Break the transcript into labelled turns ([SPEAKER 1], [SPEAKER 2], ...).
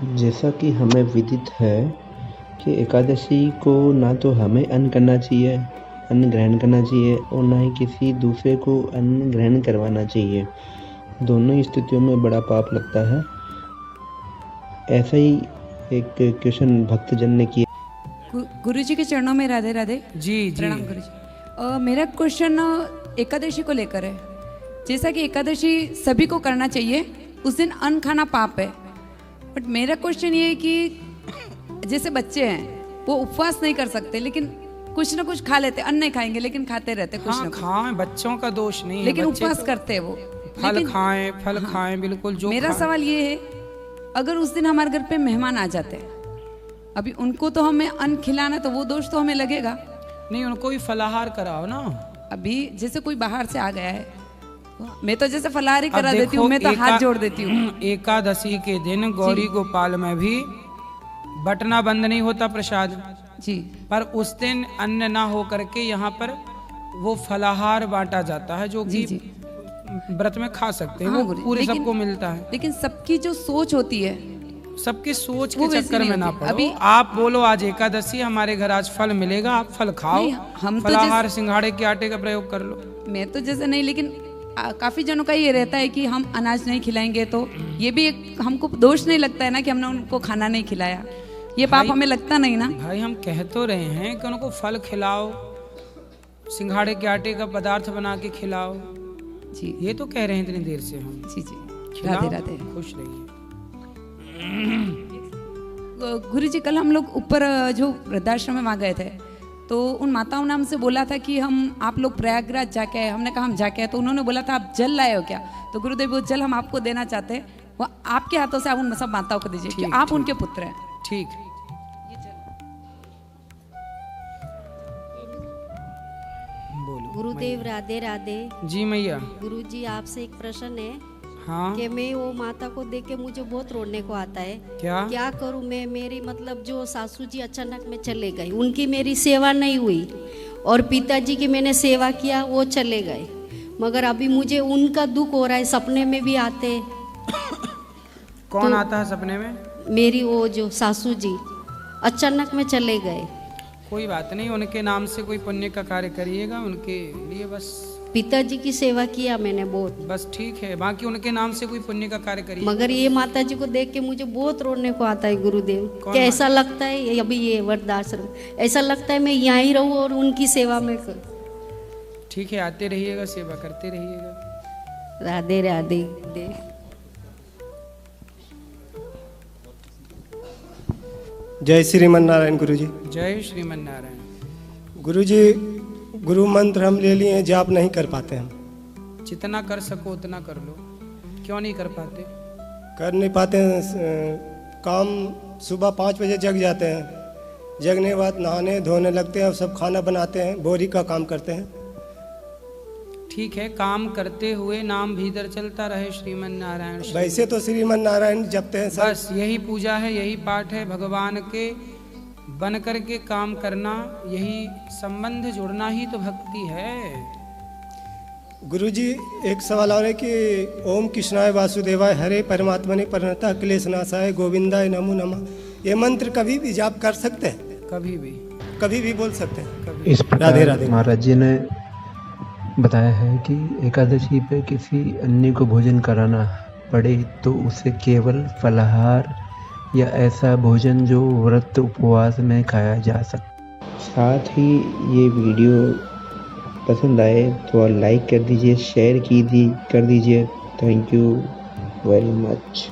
[SPEAKER 1] जैसा कि हमें विदित है कि एकादशी को ना तो हमें अन्न करना चाहिए, अन्न ग्रहण करना चाहिए और ना ही किसी दूसरे को अन्न ग्रहण करवाना चाहिए। दोनों ही स्थितियों में बड़ा पाप लगता है। ऐसा ही एक क्वेश्चन भक्तजन ने किया।
[SPEAKER 2] गुरु जी के चरणों में राधे राधे।
[SPEAKER 3] जी जी
[SPEAKER 2] प्रणाम गुरु जी। मेरा क्वेश्चन एकादशी को लेकर है। जैसा कि एकादशी सभी को करना चाहिए, उस दिन अन्न खाना पाप है, बट मेरा क्वेश्चन ये है कि जैसे बच्चे हैं वो उपवास नहीं कर सकते, लेकिन कुछ ना कुछ खा लेते, अन्न नहीं खाएंगे लेकिन खाते रहते कुछ ना कुछ।
[SPEAKER 3] खाएं, बच्चों का दोष नहीं है,
[SPEAKER 2] लेकिन
[SPEAKER 3] बच्चे
[SPEAKER 2] उपवास
[SPEAKER 3] तो
[SPEAKER 2] करते हैं वो।
[SPEAKER 3] फल खाएं बिल्कुल। जो
[SPEAKER 2] मेरा सवाल ये है, अगर उस दिन हमारे घर पे मेहमान आ जाते हैं, अभी उनको तो हमें अन्न खिलाना, तो वो दोष तो हमें लगेगा
[SPEAKER 3] नहीं, उनको भी फलाहार कराओ ना।
[SPEAKER 2] अभी जैसे कोई बाहर से आ गया है, मैं तो जैसे फलाहार ही करा देती हूँ, मैं तो हाथ जोड़ देती हूँ।
[SPEAKER 3] एकादशी के दिन गौरी गोपाल में भी बटना बंद नहीं होता प्रसाद
[SPEAKER 2] जी,
[SPEAKER 3] पर उस दिन अन्न ना हो करके यहाँ पर वो फलाहार बांटा जाता है, जो कि व्रत में खा सकते हैं।
[SPEAKER 2] हाँ,
[SPEAKER 3] वो पूरे सबको मिलता है।
[SPEAKER 2] लेकिन सबकी जो सोच होती है,
[SPEAKER 3] सबकी सोच के चक्कर में ना पड़ो।
[SPEAKER 2] अभी
[SPEAKER 3] आप बोलो आज एकादशी, हमारे घर आज फल मिलेगा, आप फल खाओ।
[SPEAKER 2] हम तो
[SPEAKER 3] फलाहार सिंघाड़े के आटे का प्रयोग कर लो।
[SPEAKER 2] मैं तो जैसे नहीं, लेकिन काफी जनों का ये रहता है कि हम अनाज नहीं खिलाएंगे, तो ये भी एक हमको दोष नहीं लगता है ना कि हमने उनको खाना नहीं खिलाया। ये पाप हमें लगता नहीं ना
[SPEAKER 3] भाई। हम कह तो रहे हैं कि उनको फल खिलाओ, सिंघाड़े के आटे का पदार्थ बना के खिलाओ
[SPEAKER 2] जी।
[SPEAKER 3] ये तो कह रहे हैं इतनी देर से हम।
[SPEAKER 2] जी जी,
[SPEAKER 3] खिलाओ,
[SPEAKER 2] राधे राधे।
[SPEAKER 3] खुश रहिए।
[SPEAKER 2] गुरु जी, कल हम लोग ऊपर जो वृद्धाश्रम में वहाँ गए थे, तो उन माताओं ने हमसे बोला था कि हम आप लोग प्रयागराज जाके आए। हमने कहा हम जाके आए, तो उन्होंने बोला था आप जल लाए हो क्या? तो गुरुदेव वो जल हम आपको देना चाहते हैं, वो आपके हाथों से आप उन सब माताओं को दीजिए कि आप उनके पुत्र हैं।
[SPEAKER 3] ठीक।
[SPEAKER 4] गुरुदेव राधे राधे।
[SPEAKER 3] जी मैया।
[SPEAKER 4] गुरुजी, आपसे एक प्रश्न है।
[SPEAKER 3] हाँ।
[SPEAKER 4] कि मैं वो माता को देख के मुझे बहुत रोने को आता है। क्या करूं मैं? मेरी मतलब जो सासू जी अचानक में चले गए, उनकी मेरी सेवा नहीं हुई, और पिताजी की मैंने सेवा किया, वो चले गए, मगर अभी मुझे उनका दुख हो रहा है। सपने में भी आते।
[SPEAKER 3] कौन तो आता है सपने में?
[SPEAKER 4] मेरी वो जो सासू जी अचानक में चले गए।
[SPEAKER 3] कोई बात नहीं, उनके नाम से कोई पुण्य का कार्य करिएगा उनके लिए। बस
[SPEAKER 4] पिताजी की सेवा किया मैंने बहुत,
[SPEAKER 3] बस ठीक है। बाकी उनके नाम से कोई पुण्य का कार्य करिए।
[SPEAKER 4] मगर ये माता जी को देख के मुझे बहुत रोने को आता है गुरुदेव। कि ऐसा लगता है अभी ये वृद्धाश्रम, ऐसा लगता है मैं यहाँ ही रहूँ और उनकी सेवा में कर।
[SPEAKER 3] ठीक है, आते रहिएगा, सेवा करते रहिएगा।
[SPEAKER 4] राधे राधे।
[SPEAKER 5] जय श्रीमन नारायण गुरुजी।
[SPEAKER 3] जय श्रीमन नारायण।
[SPEAKER 5] गुरुजी, गुरु मंत्र हम ले लिए, जाप नहीं कर पाते हम।
[SPEAKER 3] जितना कर सको उतना कर लो। क्यों नहीं कर पाते?
[SPEAKER 5] कर नहीं पाते हैं। काम सुबह 5 बजे जग जाते हैं, जगने के बाद नहाने धोने लगते हैं और सब खाना बनाते हैं, बोरी का काम करते हैं।
[SPEAKER 3] ठीक है, काम करते हुए नाम भीतर चलता रहे श्रीमन नारायण।
[SPEAKER 5] वैसे तो श्रीमन नारायण जपते हैं सब।
[SPEAKER 3] बस यही पूजा है, यही पाठ है। भगवान के बन कर के काम करना, यही संबंध जुड़ना ही तो भक्ति है।
[SPEAKER 5] गुरुजी, एक सवाल और है कि ओम कृष्णाय वासुदेवाय हरे परमात्मने प्रणतः क्लेशनाशाय गोविंदाय नमो नमः, ये मंत्र कभी भी जाप कर सकते हैं? कभी भी बोल सकते हैं।
[SPEAKER 1] इस
[SPEAKER 5] राधे राधे।
[SPEAKER 1] महाराज जी ने बताया है कि एकादशी पे किसी अन्य को भोजन कराना पड़े तो उसे केवल फलाहार या ऐसा भोजन जो व्रत उपवास में खाया जा सकता। साथ ही ये वीडियो पसंद आए तो लाइक कर दीजिए, शेयर कर दीजिए। Thank you very much.